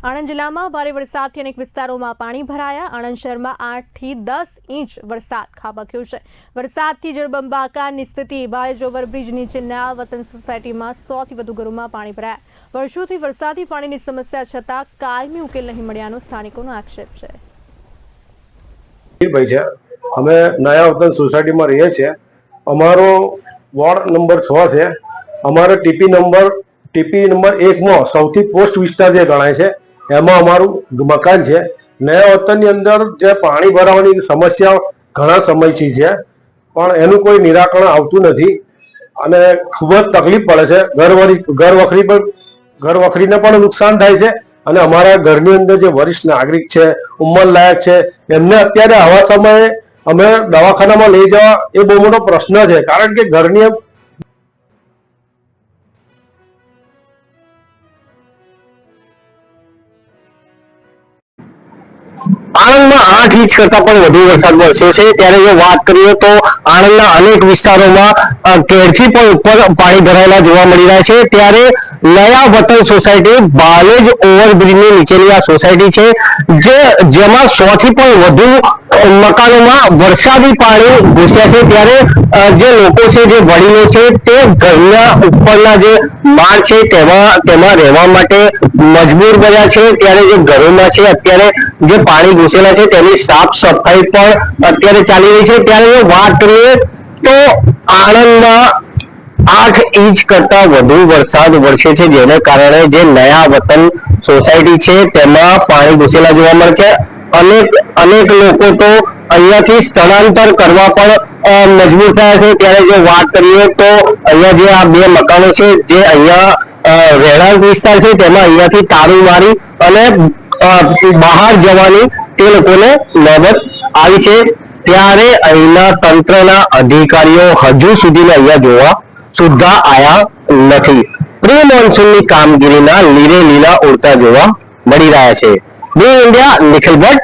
આણંદ જિલ્લામાં ભારે વરસાદથી અનેક વિસ્તારોમાં પાણી ભરાયા। આણંદ શહેરમાં 8 થી 10 ઇંચ વરસાદ ખાબક્યો છે। વરસાદથી જળબંબાકારની સ્થિતિ। બાયજ ઓવરબ્રિજ નીચે નયા વતન સોસાયટીમાં 100 થી વધુ ઘરોમાં પાણી ભરાયા। વર્ષોથી વરસાદી પાણીની સમસ્યા છતાં કાયમી ઉકેલ નહીં મળ્યાનો સ્થાનિકોનો આક્ષેપ છે। ભાઈ છે, અમે નયા વતન સોસાયટીમાં રહીએ છીએ। અમારો વોર્ડ નંબર 6 છે। અમારો ટીપી નંબર 1 માં સૌથી પોસ્ટ વિસ્તાર જે ગણાય છે એમાં અમારું મકાન છે। નયા વતનની અંદર જે પાણી ભરાવાની સમસ્યા ઘણા સમયથી છે પણ એનું કોઈ નિરાકરણ આવતું નથી અને ખૂબ જ તકલીફ પડે છે। ઘર વખરીને પણ નુકસાન થાય છે અને અમારા ઘરની અંદર જે વરિષ્ઠ નાગરિક છે, ઉંમરલાયક છે, એમને અત્યારે આવા સમયે અમે દવાખાનામાં લઈ જવા એ બહુ મોટો પ્રશ્ન છે, કારણ કે ઘરની આણંદમાં 8 ઇંચ કરતા પણ વધુ વરસાદ વરસ્યો છે। ત્યારે જો વાત કરીએ તો આણંદના અનેક વિસ્તારોમાં કેરથી પણ ઉપર પાણી ભરાયેલા જોવા મળી રહ્યા છે। ત્યારે નયા વતન સોસાયટી બાલેજ ઓવરબ્રિજની નીચેની આ સોસાયટી છે જેમાં 100 થી પણ વધુ મકાનોમાં વરસાદી પાણી ઘૂસ્યા છે। ત્યારે જે લોકો છે, જે વડીલો છે, તે ઘરના ઉપરના જે માળ છે તેમાં રહેવા માટે મજબૂર બન્યા છે। ત્યારે જે ઘરોમાં છે અત્યારે જે પાણી ઘૂસેલા છે તેની સાફ સફાઈ પણ અત્યારે ચાલી રહી છે। ત્યારે જો વાત કરીએ તો આણંદમાં 8 ઇંચ કરતા વધુ વરસાદ વરસ્યો છે, જેને કારણે જે નયા વતન સોસાયટી છે તેમાં પાણી ઘૂસેલા જોવા મળે છે। અનેક લોકો તો અહીંયાથી સ્થળાંતર કરવા પણ મજબૂર થયા છે। ત્યારે જો વાત કરીએ તો અહીંયા જે આ બે મકાનો છે, જે અહીંયા રહેણાંક વિસ્તાર છે, તેમાં અહીંયાથી તાળું મારી અને બહાર જવાની તે લોકોને નોબત આવી છે। ત્યારે અહીંના તંત્રના અધિકારીઓ હજુ સુધી અહીંયા જોવા સુદ્ધા આયા નથી। પ્રી મોન્સૂનની કામગીરીના લીરે લીલા ઉડતા જોવા મળી રહ્યા છે। News India, Nikhil Bhatt.